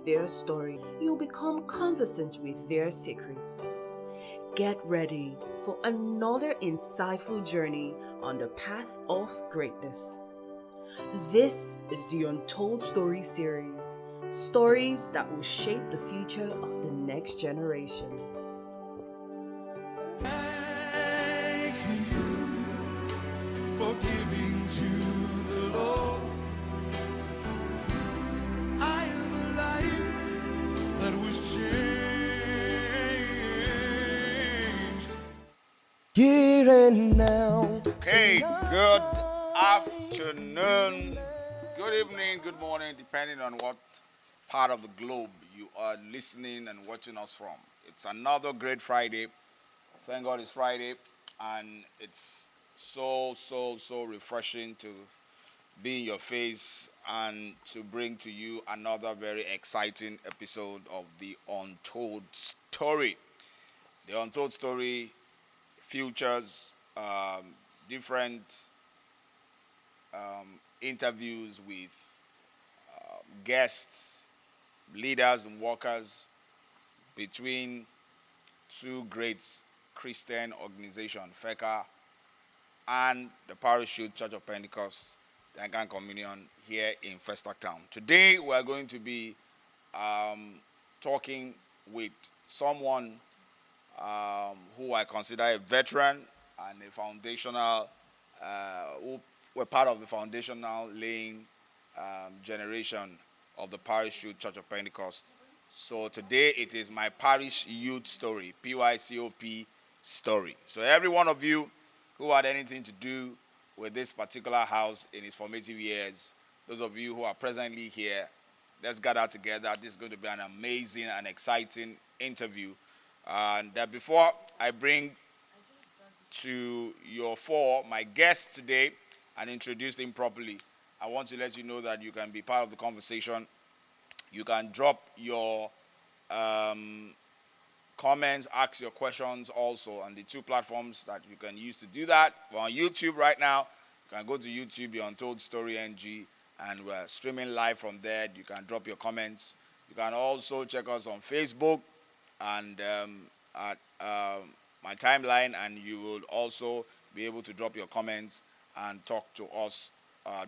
their story, you'll become conversant with their secrets. Get ready for another insightful journey on the path of greatness. This is the Untold Story series, stories that will shape the future of the next generation. Thank you for giving to the Lord. I am a life that was changed. Here and now. Okay, good afternoon, good evening, good morning, depending on what part of the globe you are listening and watching us from. It's another great Friday. Thank God it's Friday, and it's so refreshing to be in your face and to bring to you another very exciting episode of the Untold Story. The Untold Story features different interviews with guests, leaders, and workers between two great Christian organizations, FECA and the Parachute Church of Pentecost, the Anglican Communion here in Festac Town. Today we are going to be talking with someone who I consider a veteran and a foundational, who were part of the foundational laying generation of the Parachute Church of Pentecost. So today it is my parish youth story, PYCOP story. So every one of you who had anything to do with this particular house in its formative years, those of you who are presently here, let's gather together. This is going to be an amazing and exciting interview. And before I bring to your fore my guest today and introduce him properly, I want to let you know that you can be part of the conversation. You can drop your comments, ask your questions also on the two platforms that you can use to do that. We're on YouTube right now. You can go to YouTube, the Untold Story NG, and we're streaming live from there. You can drop your comments. You can also check us on Facebook and at my timeline, and you will also be able to drop your comments and talk to us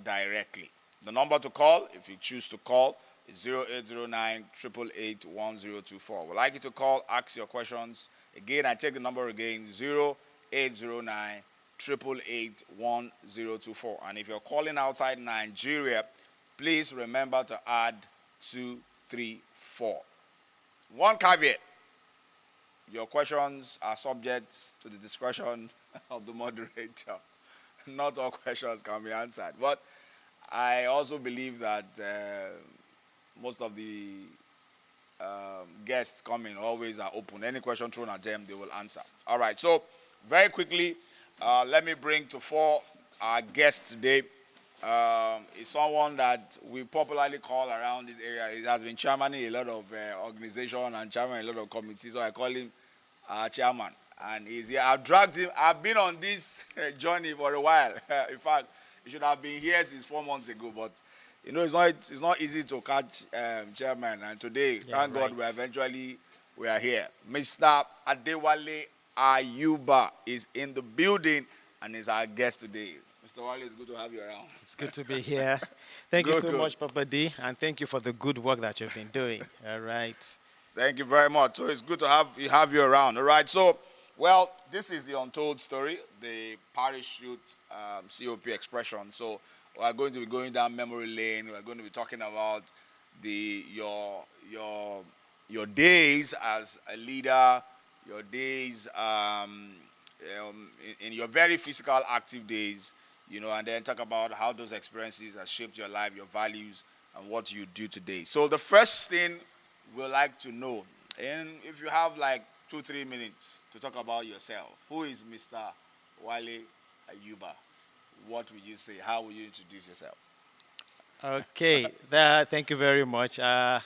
directly. The number to call, if you choose to call, is 0809 888 1024. We'd like you to call, ask your questions. Again, I take the number again, 0809 888 1024. And if you're calling outside Nigeria, please remember to add 234. One caveat: your questions are subject to the discretion of the moderator. Not all questions can be answered. But I also believe that most of the guests coming always are open. Any question thrown at them, they will answer. All right, so very quickly, let me bring to fore our guest today. Is someone that we popularly call around this area. He has been chairman in a lot of organizations and chairman in a lot of committees, so I call him chairman. And he's here. I've dragged him. I've been on this journey for a while. In fact, he should have been here since 4 months ago, but you know, it's not easy to catch chairman. And today, thank God, we are here. Mr. Wale Ayuba is in the building and is our guest today. Mr. Wale, it's good to have you around. It's good to be here. Thank you so much, Papa D, and thank you for the good work that you've been doing. All right. Thank you very much. So it's good to have you around. All right. So, well, this is the Untold Story, the Parachute COP expression. So we are going to be going down memory lane. We are going to be talking about your days as a leader, your days in your very physical active days, you know, and then talk about how those experiences have shaped your life, your values, and what you do today. So the first thing we'd like to know, and if you have like 2-3 minutes to talk about yourself, who is Mr. Wale Ayuba? What will you say? How will you introduce yourself? Okay. Thank you very much. That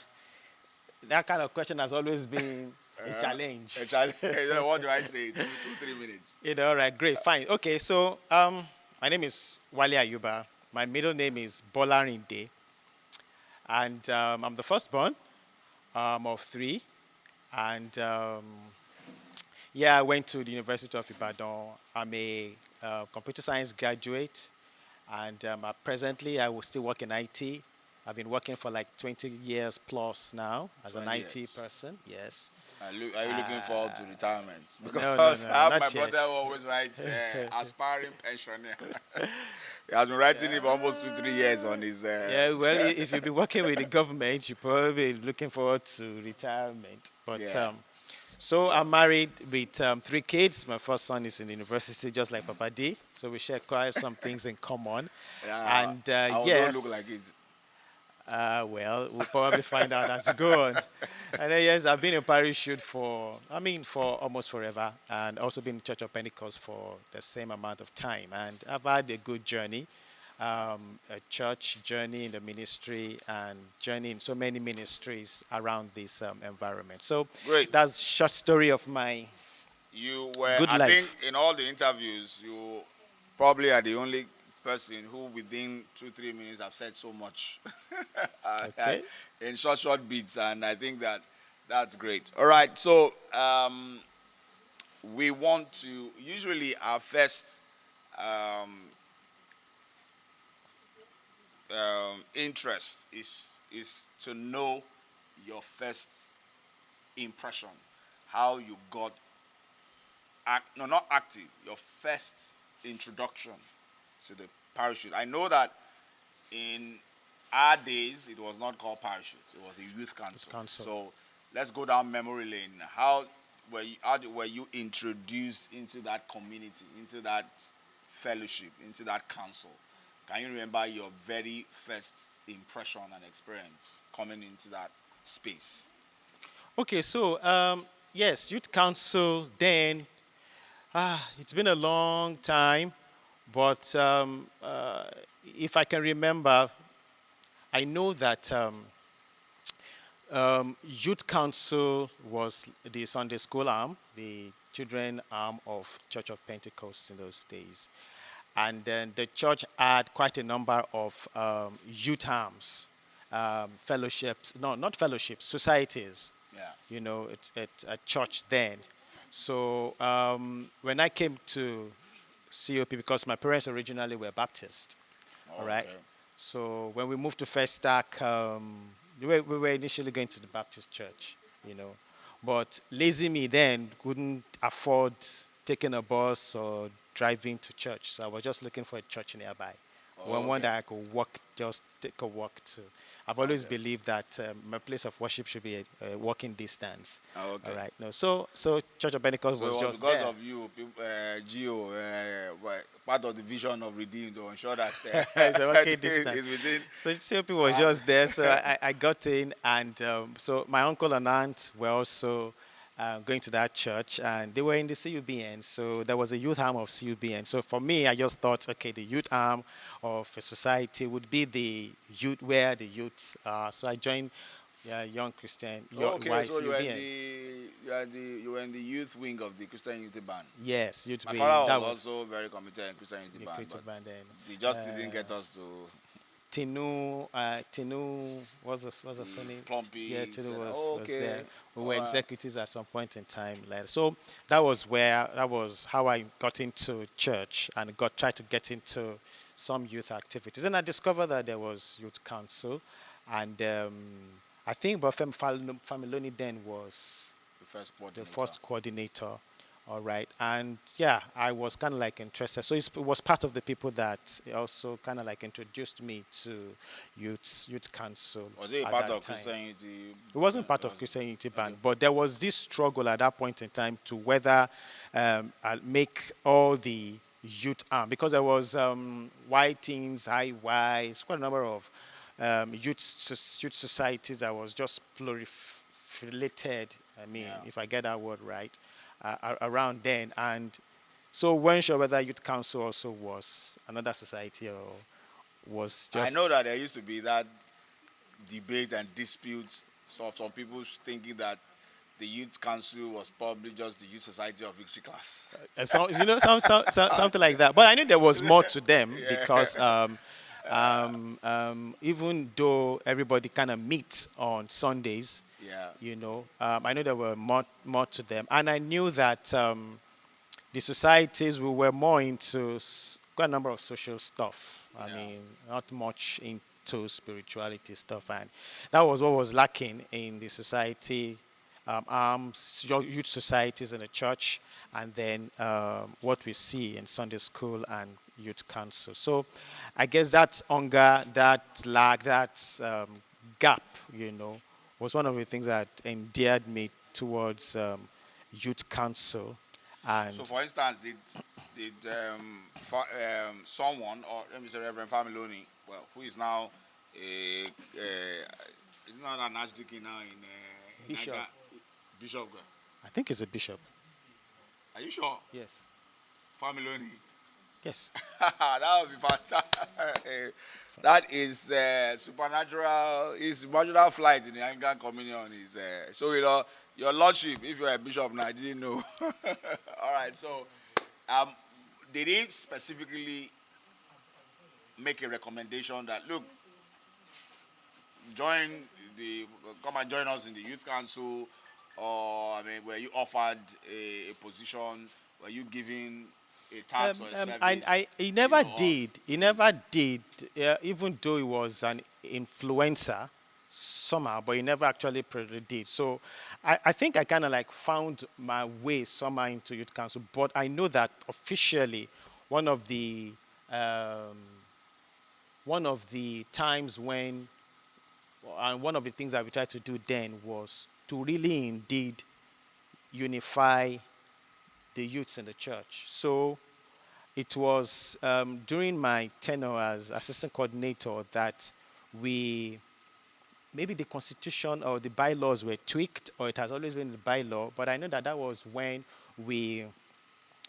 kind of question has always been a challenge. A challenge. What do I say? 2-3 minutes. All right. Great. Fine. Okay. So my name is Wale Ayuba. My middle name is Bolarinde. And I'm the firstborn of three. And yeah, I went to the University of Ibadan. I'm a computer science graduate. And presently, I will still work in IT. I've been working for like 20 years plus now as an 20 IT years. person. Yes. Are you looking forward to retirement? No, no, Because no, I have my not yet. brother who always writes aspiring pensioner. He has been writing it for almost 2, 3 years on his. Yeah, well, if you've been working with the government, you're probably looking forward to retirement. But Yeah. so I'm married with 3 kids. My first son is in university, just like Papa D. So we share quite some things in common. Yeah, And I don't look yes, like it. well, we'll probably find out as we go on. And then, yes, I've been in parachute for almost forever, and also been in Church of Pentecost for the same amount of time. And I've had a good journey, a church journey in the ministry, and journey in so many ministries around this environment. So Great. that's short story of my You were, good I think, life. in all the interviews, you probably are the only person who, within 2, 3 minutes, have said so much Okay. in short beats, and I think that's great. All right, so we want to usually our first interest is to know your first impression, how you got not active, your first introduction to the parachute. I know that in our days it was not called parachute; it was a youth council. council. So let's go down memory lane. Were you introduced into that community, into that fellowship, into that council? Can you remember your very first impression and experience coming into that space? Okay, so yes, youth council. Then it's been a long time, but if I can remember, I know that youth council was the Sunday school arm, the children arm of Church of Pentecost in those days. And then the church had quite a number of youth arms, fellowships, no, not fellowships, societies. Yeah. You know, it's a church then. So when I came to COP, because my parents originally were Baptist, all right? Okay. So when we moved to First Stack, we were initially going to the Baptist church, you know. But lazy me then couldn't afford taking a bus or driving to church. So I was just looking for a church nearby. One that I could walk, just take a walk to. I've always believed that my place of worship should be a walking distance. Oh, okay. All right. No, so Church of Pentecost was So just because there. of you, Gio, part of the vision of Redeemed to ensure that It's a walking it distance. is within. So COP was just there, so I got in, and so my uncle and aunt were also going to that church, and they were in the CUBN, so there was a youth arm of CUBN. So for me, I just thought, okay, the youth arm of a society would be the youth, where the youths are. So I joined Young Christian, Okay, so YCUBN. you were in the youth wing of the Christian Unity Band. Yes, youth My wing. father That was was also very committed in Christian Unity the Band, creative but band then. he just didn't get us to Tinu, what's the surname? Plumpy. Yeah, Tinu was okay. there. We were Alright. executives at some point in time later. So that was how I got into church and tried to get into some youth activities. And I discovered that there was youth council, and I think Bafem Familoni then was the first coordinator. All right, and yeah, I was kind of like interested. So it was part of the people that also kind of like introduced me to youth council. Was it a at part that of time. Christian Unity? It wasn't part of Christian Unity Band, but there was this struggle at that point in time to whether I'll make all the youth arm, because there was Y Teens, IYs, quite a number of youth societies that was just proliferated. I mean, if I get that word right, around then. And so weren't sure whether youth council also was another society or was just. I know that there used to be that debate and disputes. So some people thinking that the youth council was probably just the youth society of Victory Class. Something like that. But I knew there was more to them because even though everybody kind of meets on Sundays, Yeah. I know there were more to them, and I knew that the societies we were more into quite a number of social stuff. I Yeah. mean, not much into spirituality stuff, and that was what was lacking in the society, youth societies in the church, and then what we see in Sunday school and youth council. So, I guess that hunger, that lack, that gap, was one of the things that endeared me towards youth council. So, And for instance, someone, or let me say Reverend Familoni, well, who is now is not an archdeacon now in Bishop. Naga, Bishop. I think he's a bishop. Are you sure? Yes. Familoni. Yes. That would be fantastic. That is supernatural. His marginal flight in the Anglican Communion is so your lordship. If you're a bishop now, I didn't know. All right. So, did he specifically make a recommendation that look, come and join us in the youth council, or I mean, were you offered a position? Were you given a tax or a service? He never did. He never did, even though he was an influencer somehow, but he never actually did. So I think I kind of like found my way somehow into youth council, but I know that officially one of the um, times when, and one of the things that we tried to do then was to really indeed unify the youths in the church. So it was during my tenure as assistant coordinator that maybe the constitution or the bylaws were tweaked, or it has always been the bylaw, but I know that was when we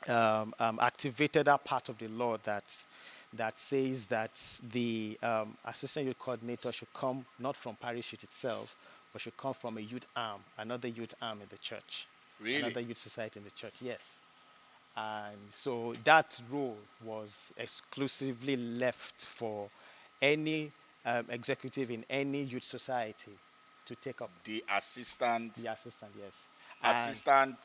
activated that part of the law that says that the assistant youth coordinator should come not from parish youth itself, but should come from a youth arm, another youth arm in the church. Really? Another youth society in the church, yes. And so that role was exclusively left for any executive in any youth society to take up. The assistant. The assistant, yes. Assistant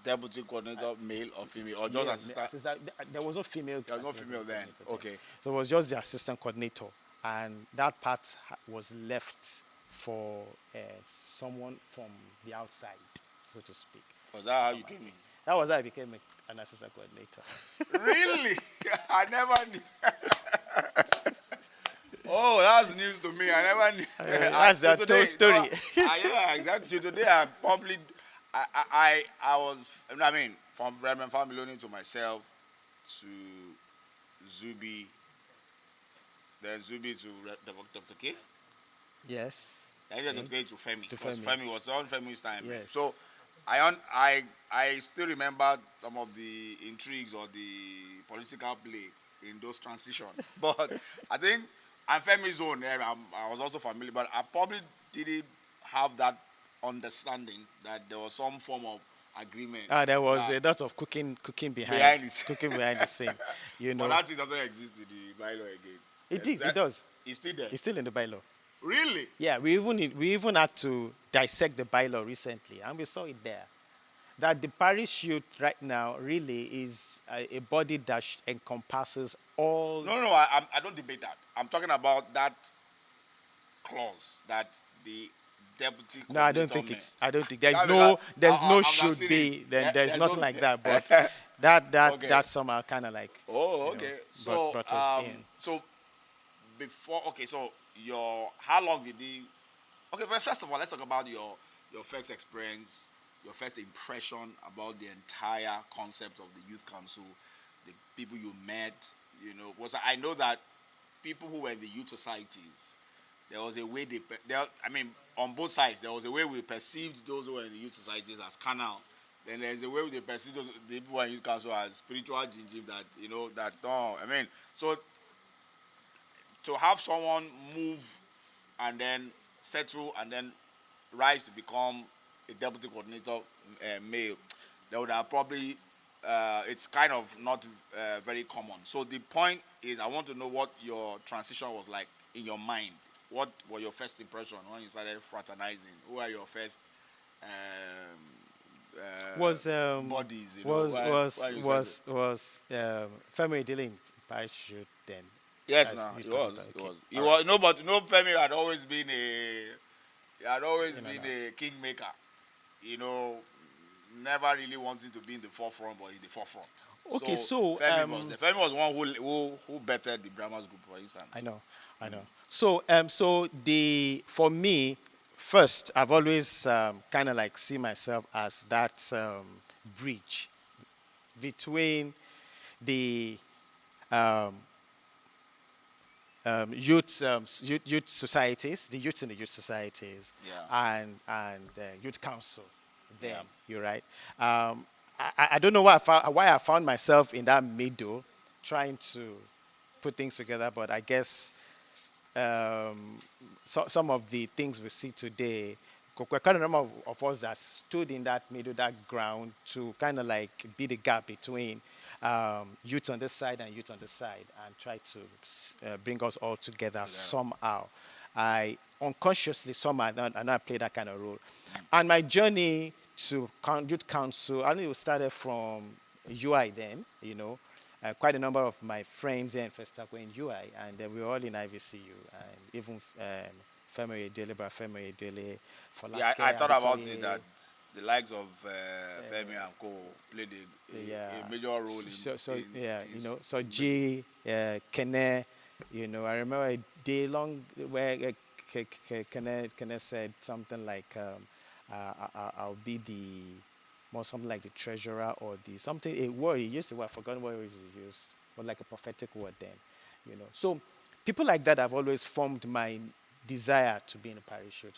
deputy coordinator, male or female, or just assistant? There was no female. There was no female then. Okay. So it was just the assistant coordinator, and that part was left for someone from the outside, so to speak. Was that how you came in? That was how I became an assistant coordinator. Really? I never knew. Oh, that's news to me. I never knew. That's the Untold story. Yeah, exactly. Today I probably, I was, I mean, from Reverend Familoni to myself, to Zubi, then Zubi to Dr. K. Yes. Then Dr. K to Femi. To Because Femi. Femi was on Femi's time. Yes. So I still remember some of the intrigues or the political play in those transitions. But I think I'm Femi's own era. I was also familiar, but I probably didn't have that understanding that there was some form of agreement. There was a lot of cooking behind the scene. But that thing doesn't exist in the bylaw again. It does. It's still there. It's still in the bylaw. Really? Yeah, we even had to dissect the bylaw recently, and we saw it there. That the parish youth right now really is a body that encompasses all. No, I don't debate that. I'm talking about that clause that the deputy. No, I don't think there's should be. Then there's nothing like that. But that somehow kind of like. Oh, okay. So brought us in. So before, so how long did the? Okay, well, first of all, let's talk about your first experience, your first impression about the entire concept of the youth council, the people you met. Because I know that people who were in the youth societies, there was a way on both sides, there was a way we perceived those who were in the youth societies as carnal. Then there's a way they perceived the people who were in youth council as spiritual gingim so to have someone move and then settle and then rise to become a deputy coordinator male, they would have probably, it's kind of not very common. So the point is, I want to know what your transition was like in your mind. what were your first impression when you started fraternizing? Who are your first Was bodies? You know, was why was you started? was family dealing parachute then? Yes, As no, youth it was. counselor. It Okay, was. It all right. was. No, but no, Femi had always been a. He had always In and been out. a kingmaker. You know, never really wanting to be in the forefront, but in the forefront. Okay, So so Femi was one who bettered the Brahmas group, for I instance. know, I know. So so the for me, first I've always kind of like see myself as that bridge between the um, youth societies, the youths in the youth societies, Yeah. and youth council. Then Yeah. you're right. I don't know why I found myself in that middle, trying to put things together, but I guess some of the things we see today, quite a number of us that stood in that middle, that ground, to kind of like be the gap between youth on this side and youth on this side, and try to bring us all together somehow. I unconsciously somehow I know I played that kind of role, and my journey to youth council, I know it started from UI then, quite a number of my friends here in Festac were in UI, and we were all in IVCU, and even Femi Edele, Femi Edele, Yeah, Folake, I thought about it Abitoye, that the likes of Femi and Co played yeah. a major role So yeah, in so G, Kene, I remember a day long where Kene said something like, I'll be the more something like the treasurer or the something a word he used. I've forgotten what word he used, but like a prophetic word then. So people like that have always formed my desire to be in a parachute.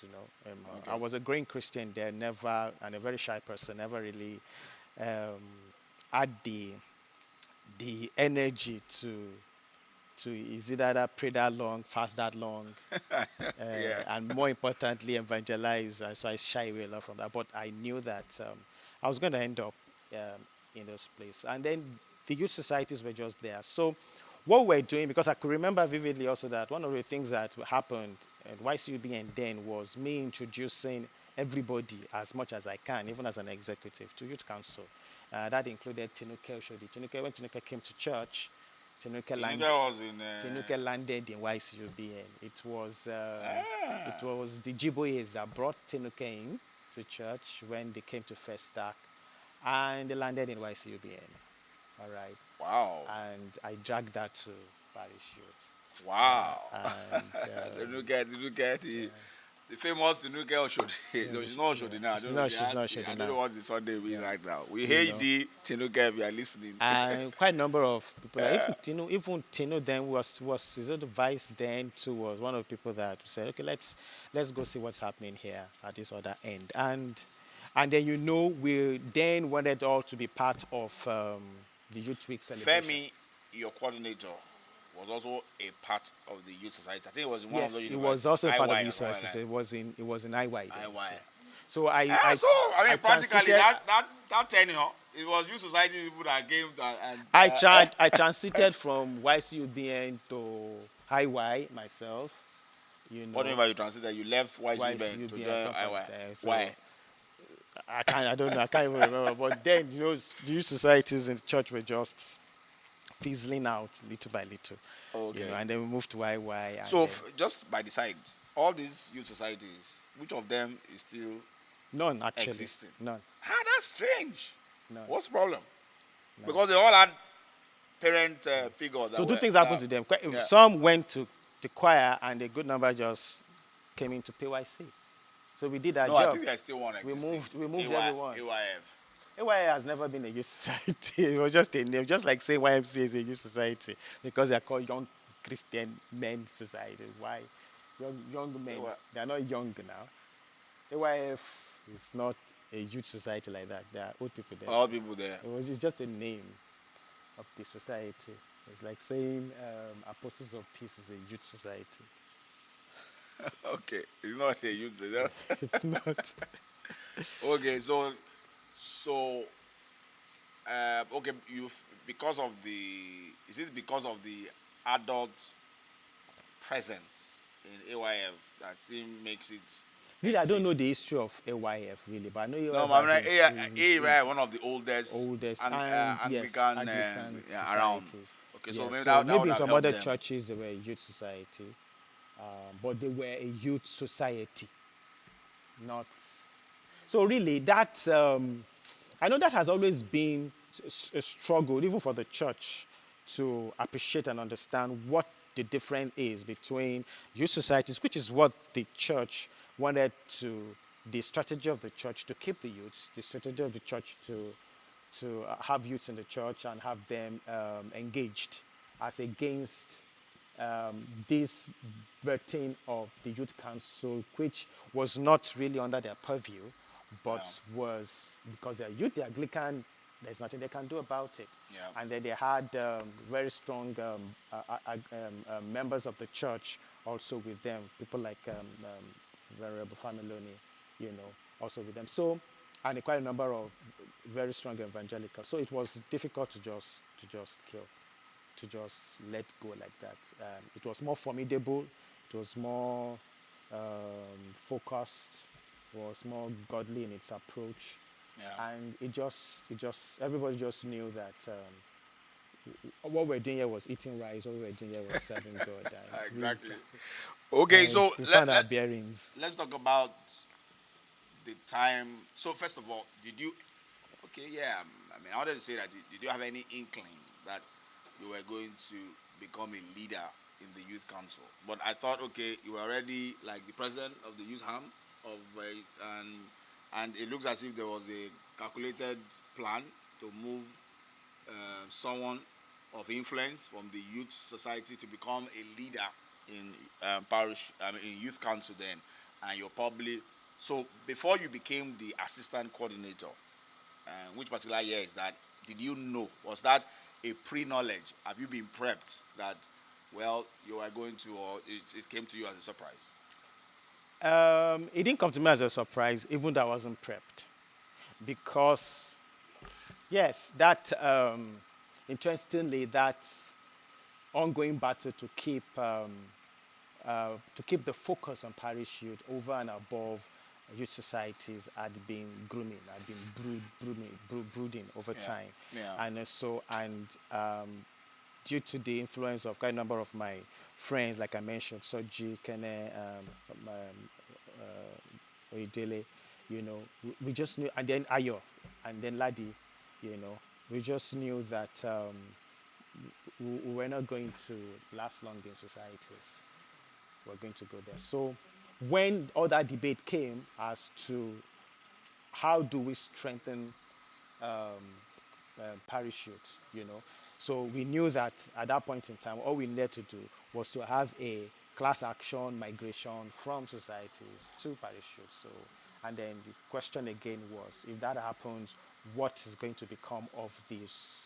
I was a growing Christian there, never, and a very shy person, never really um, had the energy to is either that pray that long, fast that long, yeah. and more importantly, evangelize. So I shy away a lot from that. But I knew that I was going to end up in those places. And then the youth societies were just there. So what we're doing, because I could remember vividly also that one of the things that happened at YCUBN then was me introducing everybody as much as I can, even as an executive, to youth council. That included Tinuke Oshodi. When Tinuke came to church, Tinuke landed. Tinuka was in. Tinuke landed in YCUBN. It Ah, was the Jiboyes that brought Tinuke in to church when they came to First Stack, and they landed in YCUBN. All right, wow. and I dragged that to Parish Youth. Wow. And Tinuka, the famous Tinuka Oshodi. No, she's not Oshodi now. I don't know. she's not I Oshodi don't know now. what the Sunday means right now. We You hate know. the Tinuka if you are listening. And quite a number of people, like even Tino then was his own vice then too, was one of the people that said, okay, let's go see what's happening here at this other end. And then we then wanted all to be part of the Youth Week celebration. Femi, your coordinator, was also a part of the youth society. I think it was in one of Yes, the it was also a part of IY or Youth something Society. like It was in IY then. IY. So So I mean, practically transited- that tenure, it was youth society people that came and I transited from YCUBN to IY myself. What do you mean by you transited? You left YCB to YCUBN join at some point IY. there. So Why? I don't know. I can't even remember. But then, the youth societies in the church were just fizzling out little by little. Okay. And then we moved to YY. And So then just by the side, all these youth societies, which of them is still none actually. existing? None. Ah, that's strange. None. What's the problem? Because they all had parent figures. So two things happened to them. Yeah. Some went to the choir, and a good number just came into PYC. So we did our No, job. I think there's still one existing. We moved AY, everyone. AYF. AYA has never been a youth society. It was just a name, just like saying YMCA is a youth society, because they're called Young Christian Men Society. Why? Young men. They are not young now. AYF is not a youth society like that. There are old people there. All people there. It's just a name of the society. It's like saying Apostles of Peace is a youth society. Okay, it's not a youth society. It's not. Okay, so okay, is this because of the adult presence in AYF that still makes it Really, I don't know exist? the history of AYF really, but I know No, AYF but I has mean, AYF, one of the oldest oldest and yes, Anglican Anglican yeah, around. societies. Okay, so Yes, maybe so that would maybe in have some helped other them. churches they were a youth society, but they were a youth society, not. So really, that I know that has always been a struggle, even for the church, to appreciate and understand what the difference is between youth societies, which is what the church wanted to, the strategy of the church to keep the youths, the strategy of the church to have youths in the church and have them engaged, as against this birthing of the youth council, which was not really under their purview, but was because they're youth, they're Anglican, there's nothing they can do about it. Yeah. And then they had very strong members of the church also with them, people like Venerable Familoni, also with them. So, and quite a number of very strong evangelicals. So it was difficult to just kill, to just let go like that. It was more formidable. It was more focused. It was more godly in its approach, Yeah. and everybody just knew that what we're doing here was eating rice. What we're doing here was serving God. And Exactly. Okay, so we found our bearings. let's talk about the time. So first of all, did you? Okay, yeah. I mean, I wanted to say that did you have any inkling that you were going to become a leader in the youth council? But I thought, okay, you were already like the president of the youth arm of, and it looks as if there was a calculated plan to move someone of influence from the youth society to become a leader in parish, in youth council then, and you're probably, so before you became the assistant coordinator, which particular year is that, did you know, was that a pre-knowledge? Have you been prepped that, well, you are going to, or it came to you as a surprise? It didn't come to me as a surprise, even though I wasn't prepped, because yes, that interestingly, that ongoing battle to keep the focus on parish youth over and above youth societies had been grooming, had been brooding over time. Yeah. And due to the influence of quite a number of my friends, like I mentioned, Soji, Kene, Oidele, we just knew, and then Ayo, and then Ladi, we just knew that we were not going to last long in societies. We're going to go there. So when all that debate came as to how do we strengthen parish youth, so we knew that at that point in time, all we needed to do was to have a class action migration from societies to parish youth. So, and then the question again was, if that happens, what is going to become of this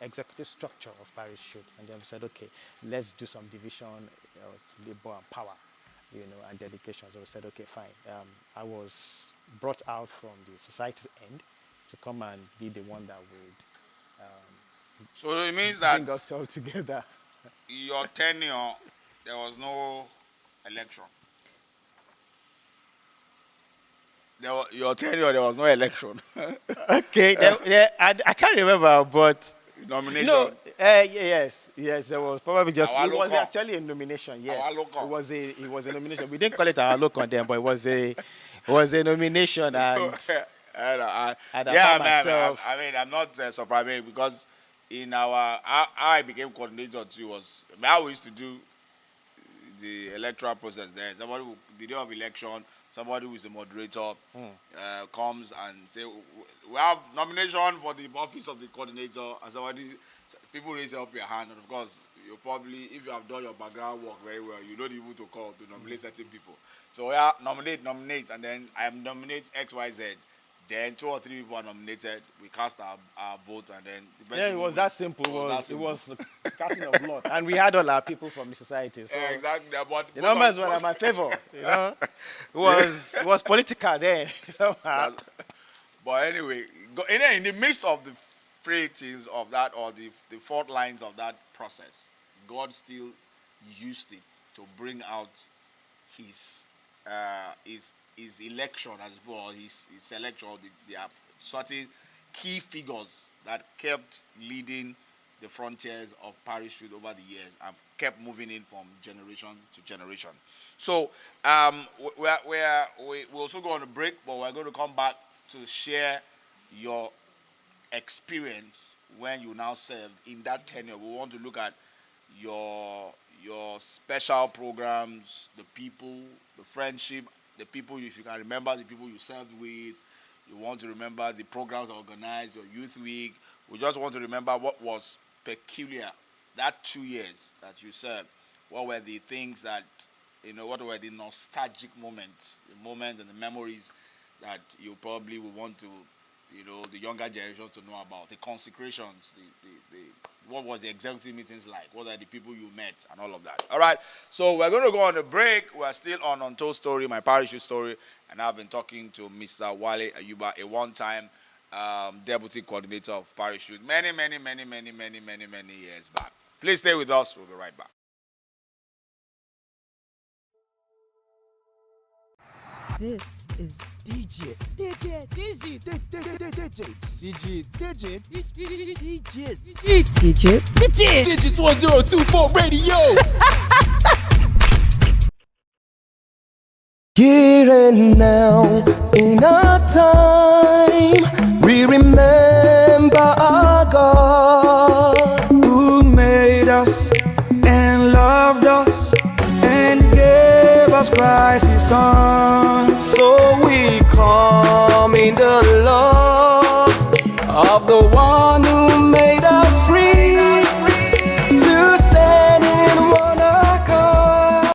executive structure of parish youth? And then we said, okay, let's do some division of labor and power, and dedication. So we said, okay, fine. I was brought out from the society's end to come and be the one that would So it means that bring us all together. your tenure, there was no election. Your tenure, there was no election. Okay, I can't remember, but Nomination. no, yes, there was probably just, Our it was local. actually a nomination. Yes, Our local. it was a nomination. We didn't call it our local then, but it was a nomination, and I I yeah, found man. myself. I mean, I'm not surprised because in how I became coordinator too was, I mean, how we used to do the electoral process there. Somebody who, the day of election, somebody who is a moderator comes and say, we have nomination for the office of the coordinator, and people raise up your hand, and of course, you probably, if you have done your background work very well, you know the people to call to nominate certain people. So yeah, nominate, and then I nominate X, Y, Z. Then 2 or 3 people are nominated. We cast our vote, and then the person Yeah, it was that simple. It simple. was the casting of blood, and we had all our people from the society. So Yeah, exactly. But the numbers were in my favor. It was political then somehow. But anyway, in the midst of the frailties of that, or the fault lines of that process, God still used it to bring out his his election as well, his selection. There are certain key figures that kept leading the frontiers of parish youth over the years and kept moving in from generation to generation. So we also go on a break, but we're going to come back to share your experience when you now served in that tenure. We want to look at your special programs, the people, the friendship, the people, if you can remember the people you served with. You want to remember the programs organized, your youth week. We just want to remember what was peculiar that 2 years that you served. What were the things that, what were the nostalgic moments, the moments and the memories that you probably would want to, the younger generations to know about, the consecrations, what was the executive meetings like, what are the people you met, and all of that. All right, so we're going to go on a break. We're still on Untold Story, my parish youth story, and I've been talking to Mr. Wale Ayuba, a one-time deputy coordinator of parish youth, many years back. Please stay with us. We'll be right back. This is Digits. Digits 1024 radio. Here and now, in our time, we remember our God Who made us and loved us and gave us Christ his son. So we come in the love Of the one who made us free to stand in one accord.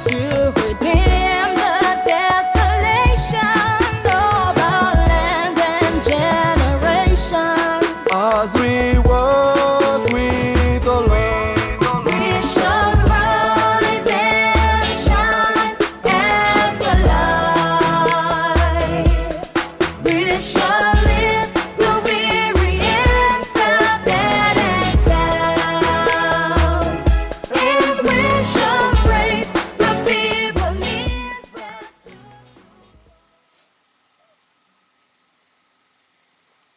To redeem the desolation of our land and generation. As we work with the Lord, We shall rise and shine as the light. We shall lift the weary and sad burdens down. And we shall raise the feeble knees that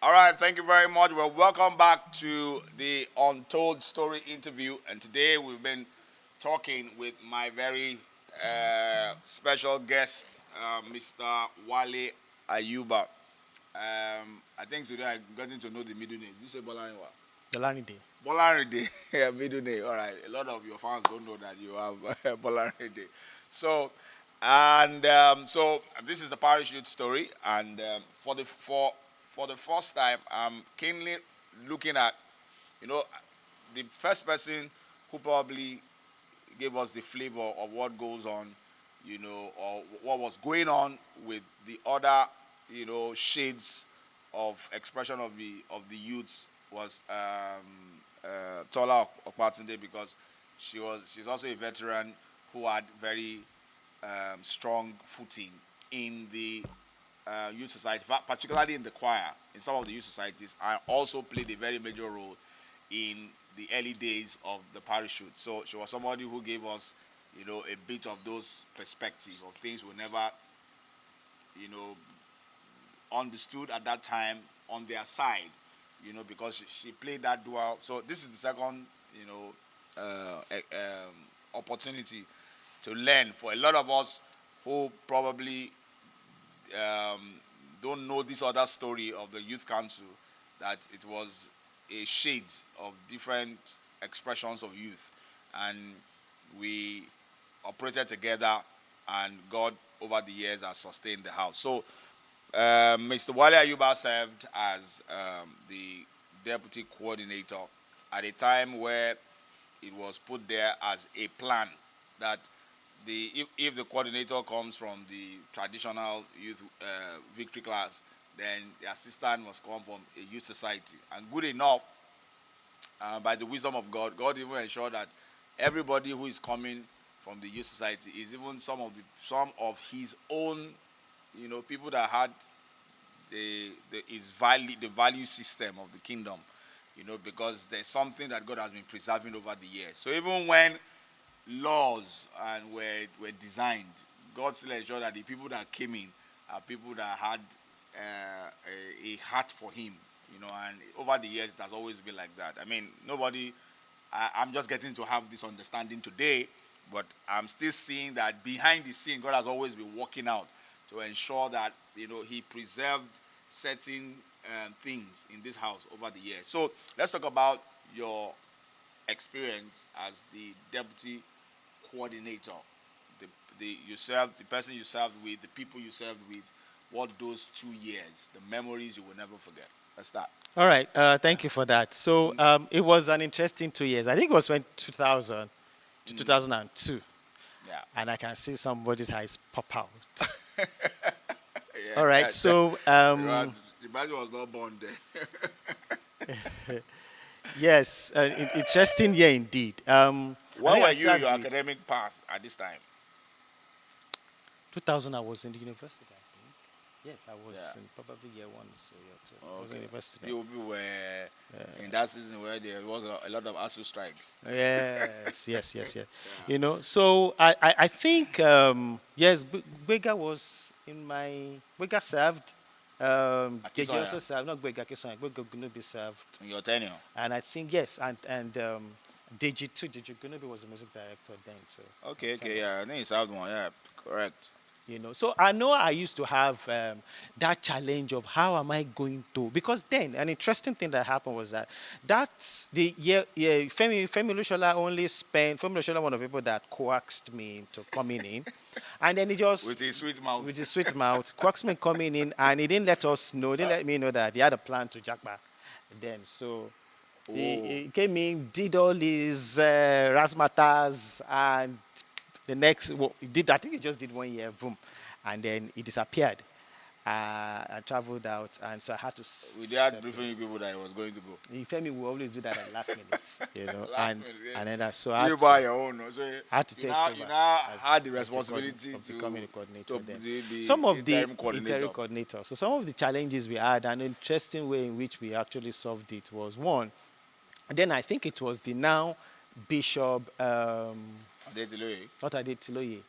All right, thank you very much. Well, welcome back to the Untold Story interview. And today we've been talking with my very special guest, Mr. Wale Ayuba. I think today I'm getting to know the middle name. You say Bolaniwa? Delanide. Bolaride, yeah, middle name. All right. A lot of your fans don't know that you have Bolaride. So, so this is the parish youth story, and for the first time, I'm keenly looking at, the first person who probably gave us the flavor of what goes on, or what was going on with the other, shades of expression of the youths was Tola Okpatunde, because she's also a veteran who had very strong footing in the youth society, particularly in the choir, in some of the youth societies, and also played a very major role in the early days of the parish youth. So she was somebody who gave us, a bit of those perspectives of things we never, understood at that time on their side, because she played that dual. So this is the second, opportunity to learn for a lot of us who probably don't know this other story of the youth council, that it was a shade of different expressions of youth, and we operated together, and God over the years has sustained the house. So Mr. Wale Ayuba served as the deputy coordinator at a time where it was put there as a plan that if the coordinator comes from the traditional youth victory class, then the assistant must come from a youth society. And good enough, by the wisdom of God, God even ensured that everybody who is coming from the youth society is even some of his own, people that had the value system of the kingdom, because there's something that God has been preserving over the years. So even when laws and were designed, God still ensured that the people that came in are people that had a heart for Him, and over the years, it has always been like that. I mean, I'm just getting to have this understanding today, but I'm still seeing that behind the scene, God has always been working out to ensure that, He preserved certain things in this house over the years. So let's talk about your experience as the deputy coordinator, the person you served with, the people you served with. What those 2 years, the memories you will never forget. Let's start. All right. Thank you for that. So it was an interesting 2 years. I think it was when 2000 to 2002. Yeah. And I can see somebody's eyes pop out. Yeah, All right. So the man was not born then. yes, interesting year indeed. I What think were I you served your with- academic path at this time? 2000, I was in the university, I think. Yes, I was Yeah. in probably year 1, so year 2. I was in university. You were in that season where there was a lot of ASU strikes. Yes. So I think, yes, Bega was in Bega served. Deji also served, not Bega, Bega Gunubi served. In your tenure. And I think, yes, and Deji too. Deji Gunubi was the music director then too. Okay, yeah. I think you served one, yeah, correct. So I know I used to have that challenge of how am I going to, because then an interesting thing that happened was that's the year Femi Lushola Femi Lushola, one of the people that coaxed me into coming in, and then he just With his sweet mouth. coaxed me coming in, and he didn't let me know that he had a plan to jack back then. So he came in, did all his razzmatazz, and the next, I think he just did 1 year, boom, and then he disappeared. I traveled out, and so I had to. We had briefing people that he was going to go. Femi will always do that at last minute, Last minute, yeah. and then so I You buy your own, so had to take over. you now had the as responsibility of to becoming a coordinator. Then the some of the interim coordinator. So some of the challenges we had, an interesting way in which we actually solved it was one. Then I think it was the now Bishop. Adetiloye. Not Adetiloye.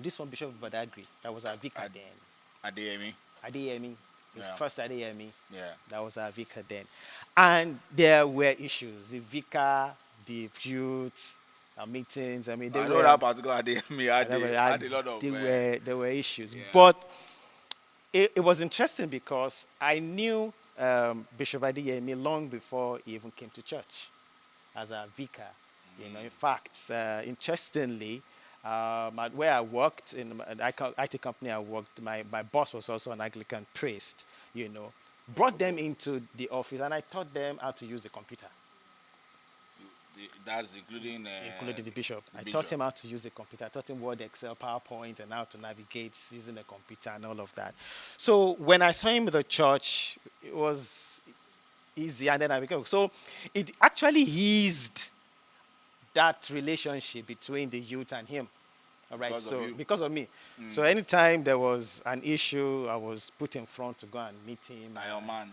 This one, Bishop Badagry. That was our vicar then. Adeyemi. Adeyemi. Yeah. First Adeyemi. Yeah. That was our vicar then. And there were issues. The vicar, the youth, our meetings. I mean, I know that particular Adeyemi had a lot of... There were issues. Yeah. But it was interesting because I knew Bishop Adeyemi long before he even came to church as a vicar. In fact, interestingly, where I worked, in an IT company I worked, my boss was also an Anglican priest, brought them into the office, and I taught them how to use the computer. That's including the bishop. I taught him how to use the computer. I taught him Word, Excel, PowerPoint, and how to navigate using the computer and all of that. So when I saw him in the church, it was easy, and then I became. So it actually eased that relationship between the youth and him. All right, because of me. So anytime there was an issue, I was put in front to go and meet him. Your man.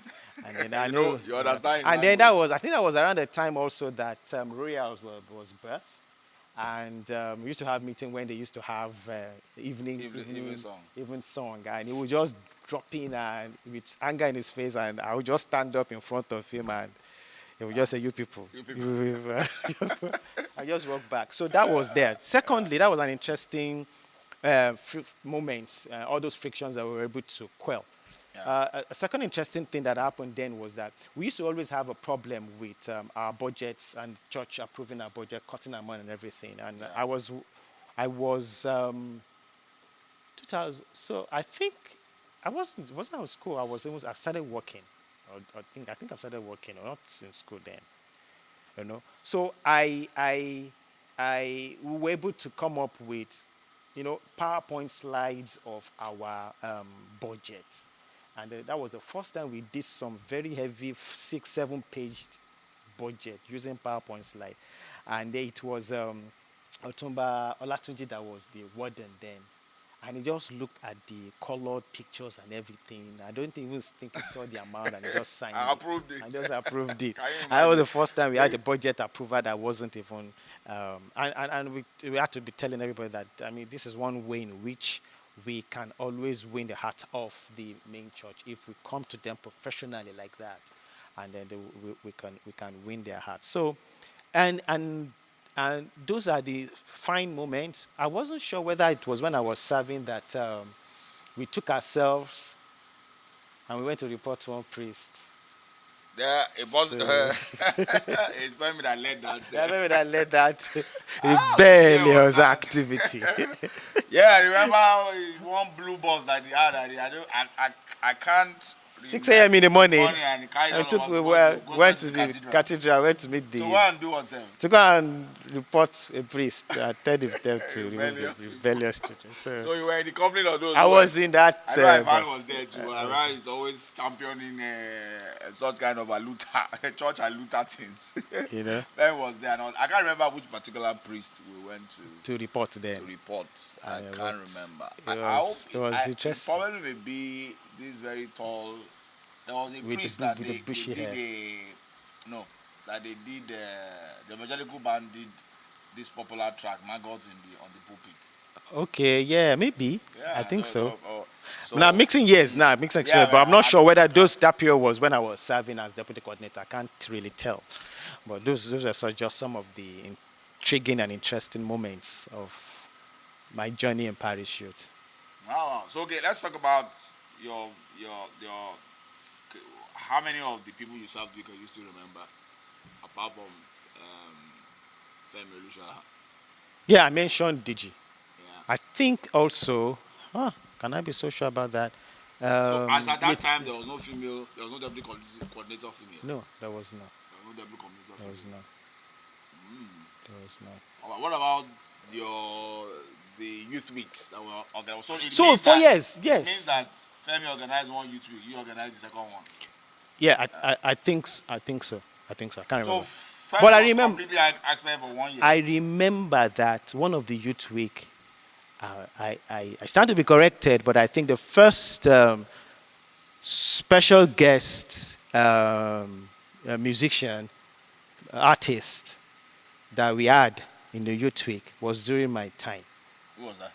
And then I know you understand. And then I think that was around the time also that Royals was birthed. And we used to have meeting when they used to have evening song. And he would just drop in and with anger in his face, and I would just stand up in front of him and he would just say, you people. I just walk back. So that was there. Secondly, that was an interesting moment, all those frictions that we were able to quell. Yeah. A second interesting thing that happened then was that we used to always have a problem with our budgets and church approving our budget, cutting our money and everything. And I was 2000. So I think I wasn't out of school. I've started working. I think I've started working, or not in school then, So we were able to come up with, PowerPoint slides of our budget, and that was the first time we did some very heavy 6-7 paged budget using PowerPoint slide, and it was Otumba Olatunji that was the warden then. And he just looked at the colored pictures and everything. I don't even think he saw the amount, and he just signed I it. approved it. And just approved it. Can you And that was imagine? the first time we had a budget approval that wasn't even. And we had to be telling everybody that, I mean, this is one way in which we can always win the heart of the main church if we come to them professionally like that, and then we can win their hearts. So, and those are the fine moments. I wasn't sure whether it was when I was serving that we took ourselves and we went to report to one priest. Yeah, it was. So- It's funny that led that. Yeah, maybe that led that yeah, rebellious that. activity. Yeah, I remember one blue bus that he had. I can't. 6 a.m. in the morning. And he carried I all took of us we to were, go went to to the the cathedral, went to meet to the go and do what, sir? to go and report a priest. I tell them to remove the Rebellious. rebellious children. So you were in the company of those. I who was were- in that. I know Ivan bus. was there too. Ivan is always championing such kind of a Luther, church and Luther things. You know, Ben was there. And I can't remember which particular priest we went to report them. to report. I Yeah, can't but remember. it I was- hope it was it interesting. probably may be this very tall. There was a With the priest bu- that with the they bushy did hair. that they did the evangelical band did this popular track, Maggots on the pulpit. Okay, yeah, maybe. Yeah, I think so. So Now mixing years, mixing Yeah, years, but I'm man, not sure whether that period was when I was serving as deputy coordinator. I can't really tell. But those are just some of the intriguing and interesting moments of my journey in parish youth. Wow. So okay, let's talk about your how many of the people you served with can you still remember, apart from Femi Olusha? Yeah, I mentioned Digi. Yeah. I think also, can I be so sure about that? So as at that with- time there was no female, there was no deputy coordinator female. No, there was not. There was no deputy coordinator There was female. not. There was not. Alright, what about the youth weeks that were organized? It So means 4 that- years, It yes. means that Femi organized one youth week, you organized the second one. Yeah, I think so. I can't So remember. Femi But I was remember- completely absent for 1 year. I remember that one of the youth week, I stand to be corrected, but I think the first special guest musician, artist that we had in the youth week was during my time. Who was that?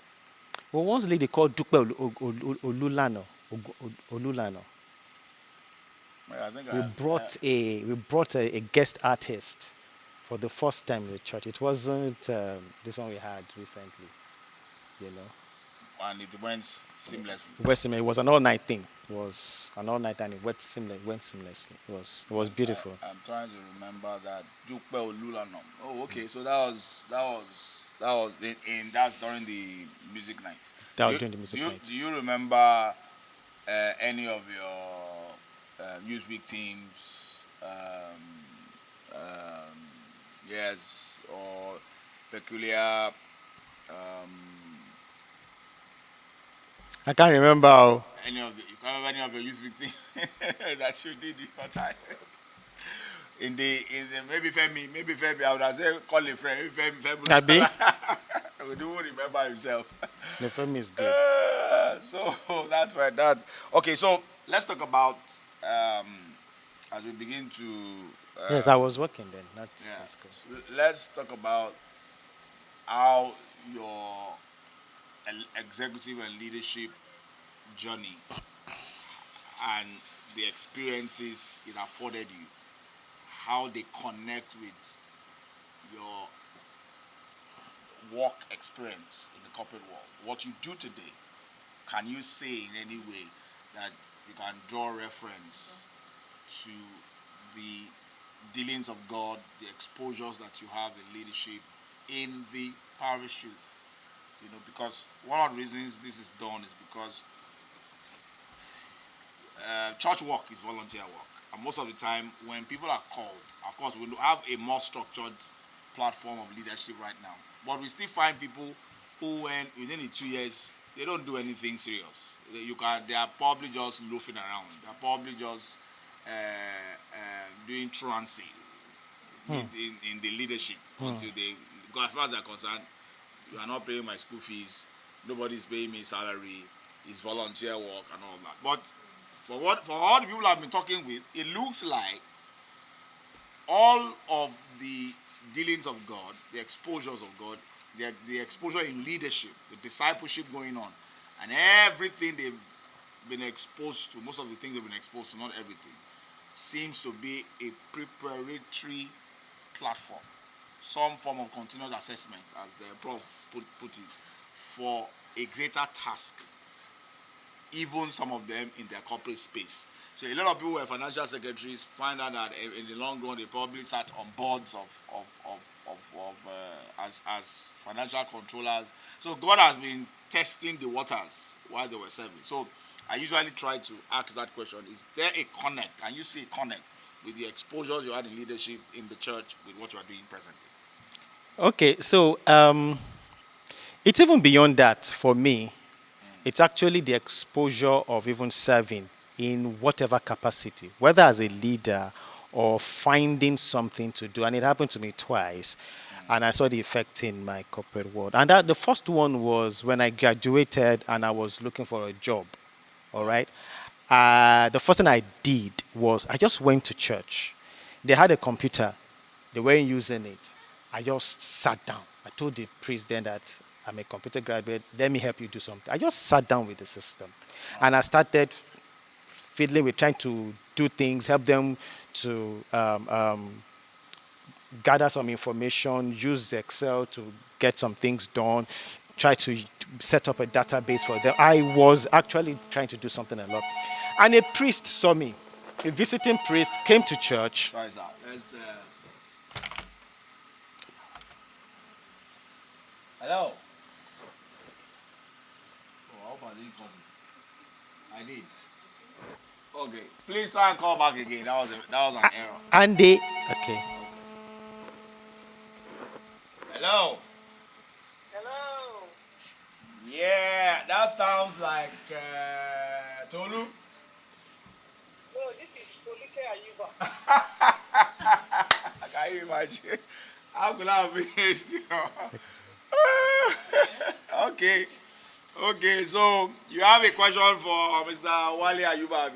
Well, once lady called Dupe Olulano. Olulano. Well, I think We brought a guest artist for the first time in the church. It wasn't this one we had recently, you know. and it went seamlessly. It was an all-night thing. It was an all-night and it went seamlessly. It was beautiful. I'm trying to remember that Dupe Olulano. Oh, okay. So that's during the music night. That was during the music you, night. Do you remember any of your youth week teams? Yes, or peculiar. I can't remember. You can't remember any of your youth week teams that you did in your time. In the maybe Femi, I would have said call a friend. Maybe Femi. Abi? We don't remember himself. The film is good. So that's right. That's okay. So let's talk about as we begin to. Yes, I was working then. That's Yeah. good. Let's talk about how your executive and leadership journey and the experiences it afforded you, how they connect with your work experience in the corporate world. What you do today, can you say in any way that you can draw reference to the dealings of God, the exposures that you have in leadership in the parish youth? You know, because one of the reasons this is done is because church work is volunteer work. And most of the time, when people are called, of course, we have a more structured platform of leadership right now. But we still find people who, when within the 2 years, they don't do anything serious. They are probably just loafing around. They are probably just doing truancy in the leadership until they, because as far as they're concerned, you are not paying my school fees. nobody's paying me salary, it's volunteer work and all that. But for all the people I've been talking with, it looks like all of the dealings of God, the exposures of God, the exposure in leadership, the discipleship going on, and everything they've been exposed to, most of the things they've been exposed to, not everything, seems to be a preparatory platform, some form of continuous assessment, as Prof put it, for a greater task, even some of them in their corporate space. So a lot of people who are financial secretaries find out that in the long run they probably sat on boards as financial controllers. So God has been testing the waters while they were serving. So I usually try to ask that question: is there a connect? Can you see a connect with the exposures you had in leadership in the church with what you are doing presently? Okay, so it's even beyond that for me. It's actually the exposure of even serving in whatever capacity, whether as a leader or finding something to do. And it happened to me twice. And I saw the effect in my corporate world. And the first one was when I graduated and I was looking for a job. All right. The first thing I did was I just went to church. They had a computer. They weren't using it. I just sat down. I told the priest then that I'm a computer graduate. Let me help you do something. I just sat down with the system. And I started fiddling with trying to do things, help them to gather some information, use Excel to get some things done, try to set up a database for them. I was actually trying to do something a lot. And a priest saw me. A visiting priest came to church. Sorry, sir. Let's, hello? Oh, I hope I didn't come. I did. Okay. Please try and call back again. That was an error. And they, okay. Hello? Hello. Yeah, that sounds like Tolu. No, this is Olike Ayuba. Can you imagine? How could I have missed you? Okay. Okay, so you have a question for Mr. Wale Ayuba.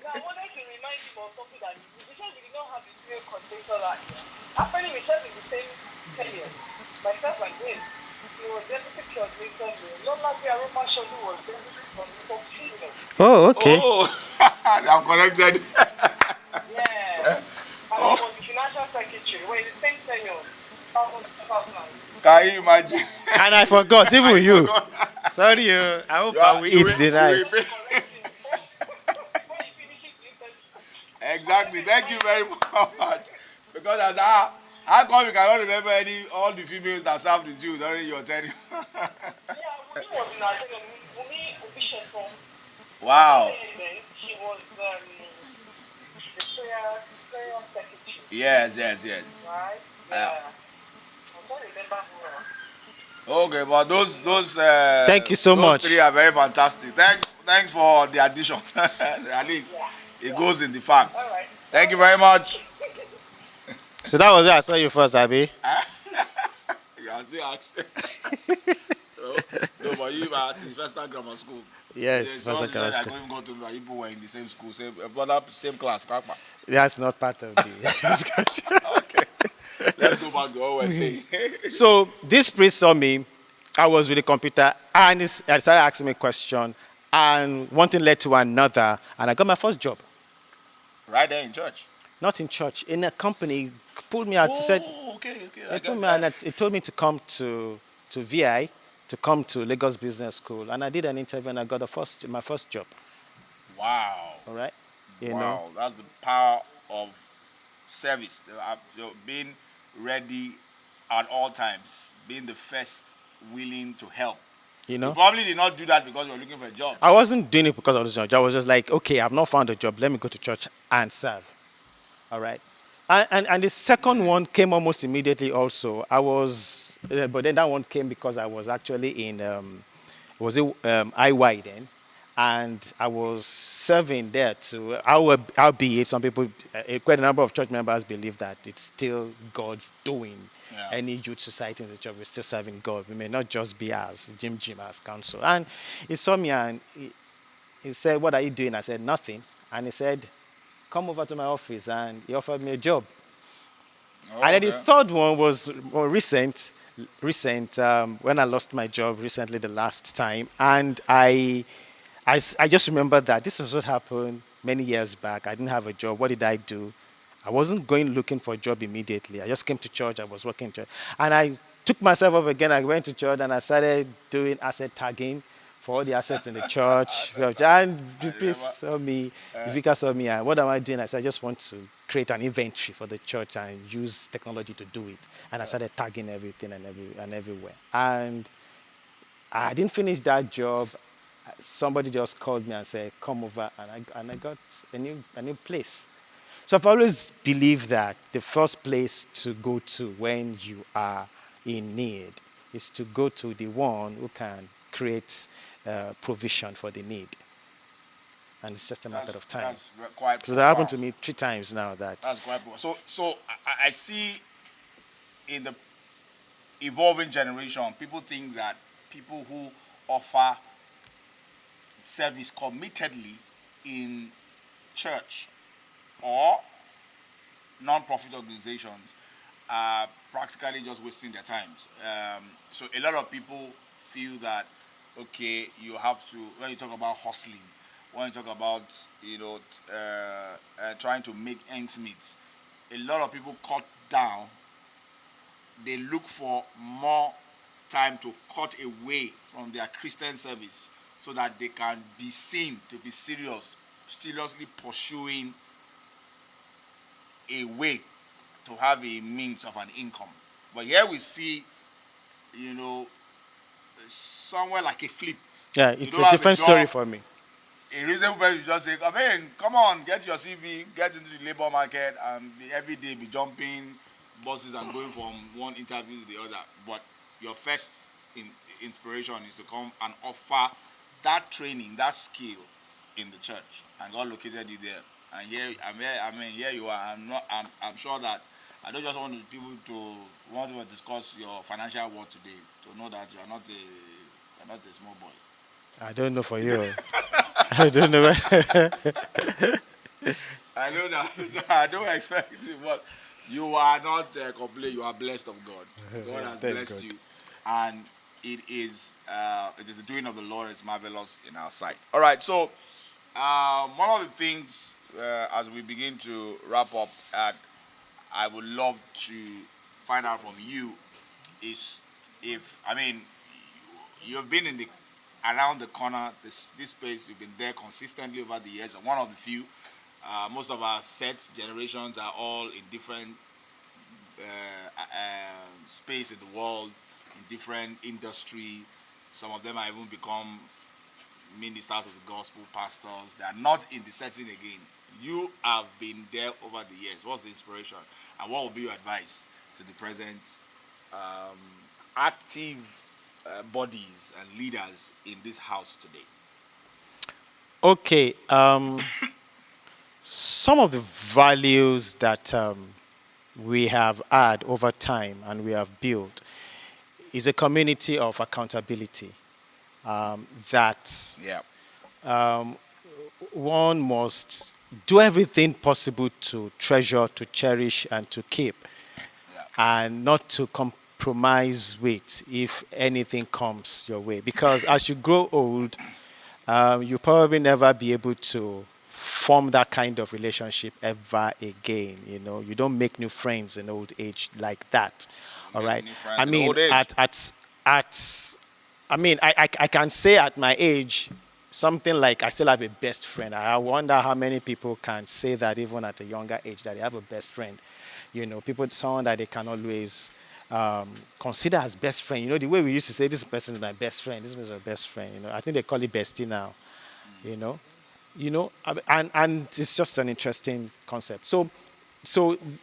Now, I wanted to remind you of something that we said we did not have the same conversation last year. Actually, we said in the same period. Myself and him, he was deputy coordinator. Not like the Aroma Shodu was deputy coordinator. Oh, okay. Oh, I'm connected. Yeah. And I was the financial secretary. We're in the same tenure. 2000. Can you imagine? And I forgot, even you. Sorry, I hope I will eat the rice. Exactly. Thank you very much. Because as how come you cannot remember all the females that served with you during your tenure? Yeah, Wumi was in our tenure. Wumi Obisheton. Wow. She was the prayer secretary. Yes. Right? Yeah. I'm trying to remember who. Okay, but those Thank you so much. Those three are very fantastic. Thanks for the addition. At least it goes in the facts. All right. Thank you very much. So that was it. I saw you first, Abby. You are still asking. No, but you were asking first time grammar school. Yes, first first time school. I even go to the people were in the same school, same class. Papa. That's not part of the discussion. Okay. Let's go back to what we're saying. So this priest saw me. I was with the computer, and he started asking me a question, and one thing led to another, and I got my first job. Right there in church. Not in church, in a company. Pulled me out. He said, Okay. he put me and he told me to come to VI, to come to Lagos Business School, and I did an interview, and I got my first job. Wow. All right, you know. Wow, that's the power of service. Being ready at all times, being the first willing to help. You know. You probably did not do that because you were looking for a job. I wasn't doing it because of this job. I was just like, okay, I've not found a job. Let me go to church and serve. All right. And the second one came almost immediately also. I was, but then that one came because I was actually in, IY then. and I was serving there too. Albeit some people, quite a number of church members believe that it's still God's doing. Yeah. Any youth society in the church, we're still serving God. We may not just be as Jim as council. And he saw me and he said, "What are you doing?" I said, "Nothing." And he said, "Come over to my office," and he offered me a job. Oh, And then the okay. third one was more recent, when I lost my job recently, the last time. And I just remember that this was what happened many years back. I didn't have a job. What did I do? I wasn't going looking for a job immediately. I just came to church. I was working in church. And I took myself up again. I went to church and I started doing asset tagging for all the assets in the church. And people saw me, the vicar saw me, and what am I doing? I said, I just want to create an inventory for the church and use technology to do it. And I started tagging everything and everywhere. And I didn't finish that job. Somebody just called me and said, "Come over," and I got a new place. So I've always believed that the first place to go to when you are in need is to go to the one who can create provision for the need. And it's just a matter of time. That's quite So that happened to profound. me 3 times now. That's quite profound. So I see in the evolving generation, people think that people who offer service committedly in church or non-profit organizations are practically just wasting their times. So a lot of people feel that, okay, you have to, when you talk about hustling, when you talk about, trying to make ends meet, a lot of people cut down. They look for more time to cut away from their Christian service so that they can be seen to be seriously pursuing a way to have a means of an income. But here we see, somewhere like a flip. Yeah, You it's don't a have different job. story for me. A reasonable person will just say, come on, get your CV, get into the labor market, and every day be jumping buses and going from one interview to the other. But your first inspiration is to come and offer that training, that skill in the church, and God located you there. And here you are. I'm sure that I don't just want people to discuss your financial worth today, to know that you're not a small boy. I don't know for you. I don't know. I know that. So I don't expect it, but you are not complaining. You are blessed of God. God has Thank blessed God. you, and it is the doing of the Lord. It's marvelous in our sight. All right. So one of the things as we begin to wrap up, I would love to find out from you is you've been around the corner, this space, you've been there consistently over the years, and one of the few. Most of our set generations are all in different space in the world, in different industry. Some of them have even become ministers of the gospel, pastors. They are not in the setting again. You have been there over the years. What's the inspiration? And what will be your advice to the present active bodies and leaders in this house today? Okay. Some of the values that we have had over time and we have built is a community of accountability that Yeah. one must do everything possible to treasure, to cherish, and to keep, and not to compromise with if anything comes your way. Because as you grow old, you probably never be able to form that kind of relationship ever again. You don't make new friends in old age like that. All Make right. new friends I in mean, old age. I can say at my age something like I still have a best friend. I wonder how many people can say that even at a younger age that they have a best friend. Someone that they can always consider as best friend. The way we used to say this person is my best friend, this person is my best friend. I think they call it bestie now. And it's just an interesting concept. So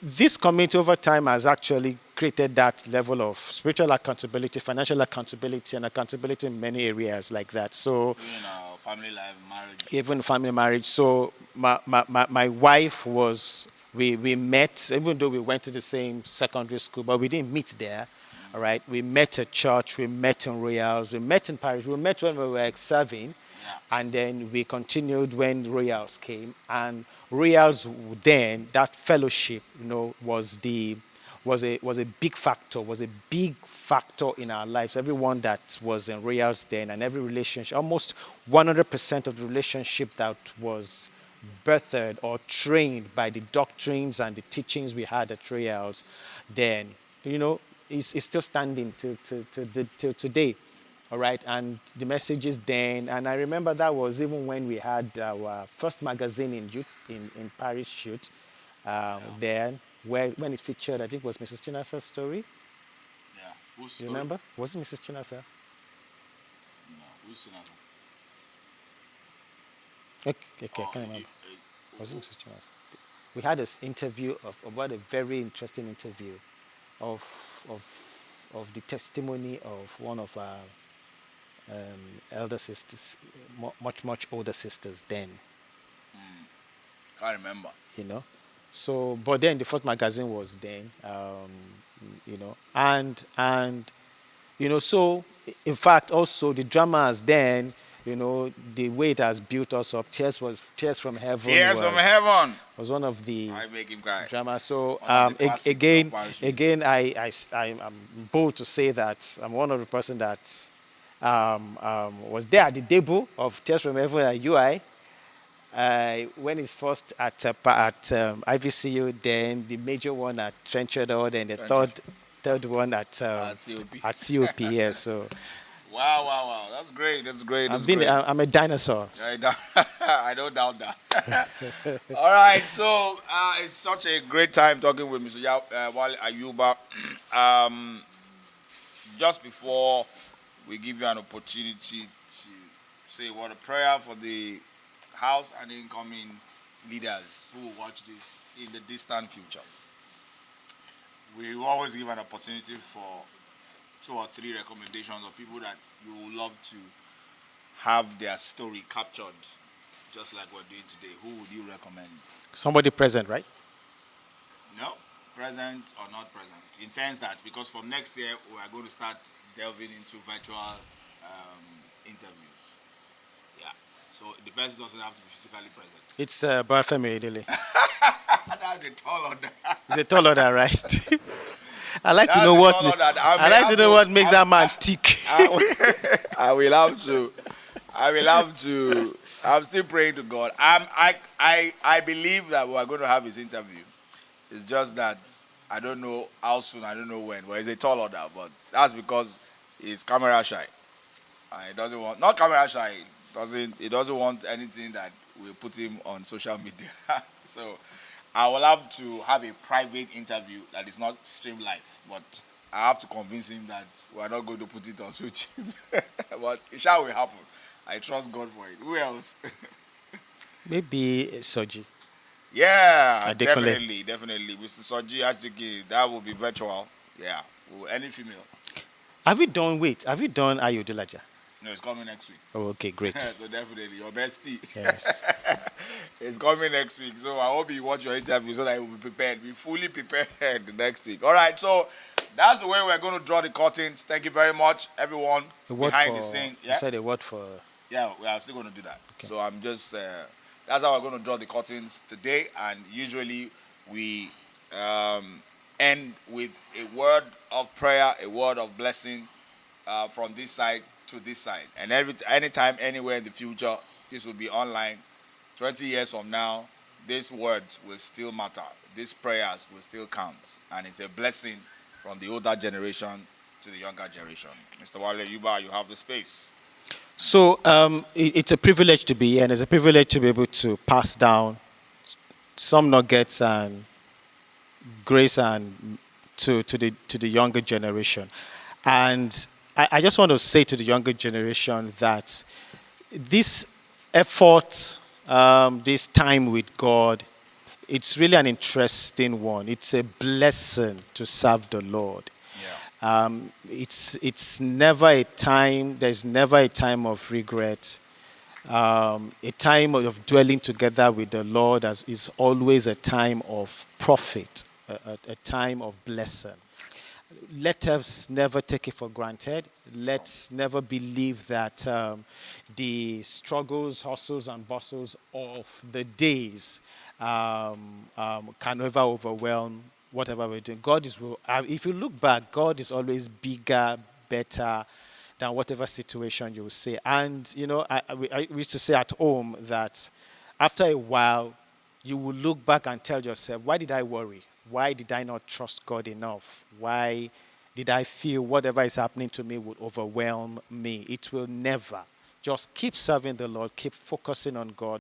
this community over time has actually created that level of spiritual accountability, financial accountability, and accountability in many areas like that. So Doing our family life, marriage. Even family marriage. So my wife was, we met, even though we went to the same secondary school, but we didn't meet there. All right. We met at church, we met in Royals, we met in Paris, we met when we were serving. Yeah. And then we continued when Royals came. And Royals then, that fellowship, was a big factor in our lives. Everyone that was in Royals then, and every relationship, almost 100% of the relationship that was birthed or trained by the doctrines and the teachings we had at Royals then, is still standing till today. All right, and the messages then, and I remember that was even when we had our first magazine in Paris shoot, then when it featured, I think it was Mrs. Chinasa's story. Yeah. Whose You story? remember? Was it Mrs. Chinasa? No. Who's Sinatra? Okay, I can't remember. Was it Mrs. Chinasa? We had this interview about a very interesting interview of the testimony of one of our elder sisters, much older sisters then. Can't remember. So, but then the first magazine was then, and so in fact also the dramas then, the way it has built us up. Tears from Heaven. Tears from Heaven was one of the I make him cry. dramas. So One of the classics of Paris. again, I'm bold to say that I'm one of the person that was there at the debut of Tears from Heaven at UI. When it's first at IVCU, then the major one at Trenchard, then the third one at COP. Yeah, so Wow. That's great. I'm a dinosaur. I don't doubt that. All right. So it's such a great time talking with Mr. Wale Ayuba. Just before we give you an opportunity to say a word of prayer for the house and incoming leaders who will watch this in the distant future. We will always give an opportunity for 2 or 3 recommendations of people that you would love to have their story captured, just like we're doing today. Who would you recommend? Somebody present, right? No, present or not present. In sense that because from next year we are going to start delving into virtual interviews. Yeah. So the person doesn't have to be physically present. It's Barfemi Edele. That's a tall order. It's a tall order, right? I like to That's know a what tall order. I like to know what makes that man tick. I will have to. I'm still praying to God. I believe that we are going to have his interview. It's just that I don't know how soon. I don't know when. But it's a tall order. But that's because he's camera shy. He doesn't want, not camera shy. He doesn't want anything that will put him on social media. So I will have to have a private interview that is not streamed live. But I have to convince him that we are not going to put it on YouTube. But it shall will happen. I trust God for it. Who else? Maybe Soji. Yeah, Adekole. definitely. Mr. Soji Achiki, that will be virtual. Yeah, any female. Have you done Ayodelaja? No, it's coming next week. Oh, okay, great. So definitely, your bestie. Yes. It's coming next week. So I hope you watch your interview so that you will be prepared. Be fully prepared next week. All right, so that's the way we're going to draw the curtains. Thank you very much, everyone behind the scene. You said a word for... Yeah, we are still going to do that. Okay. So I'm just, that's how we're going to draw the curtains today. And usually we end with a word of prayer, a word of blessing from this side to this side. And anytime, anywhere in the future, this will be online. 20 years from now, these words will still matter. These prayers will still count. And it's a blessing from the older generation to the younger generation. Mr. Wale Ayuba, you have the space. So it's a privilege to be here, and it's a privilege to be able to pass down some nuggets and grace and to the younger generation. And I just want to say to the younger generation that this effort, this time with God, it's really an interesting one. It's a blessing to serve the Lord. It's never a time, there's never a time of regret. A time of dwelling together with the Lord is always a time of profit, a time of blessing. Let us never take it for granted. Let's never believe that the struggles, hustles, and bustles of the days can never overwhelm whatever we're doing. God is, if you look back, God is always bigger, better than whatever situation you will say. And, you know, I used to say at home that after a while, you will look back and tell yourself, why did I worry? Why did I not trust God enough? Why did I feel whatever is happening to me would overwhelm me? It will never. Just keep serving the Lord, keep focusing on God.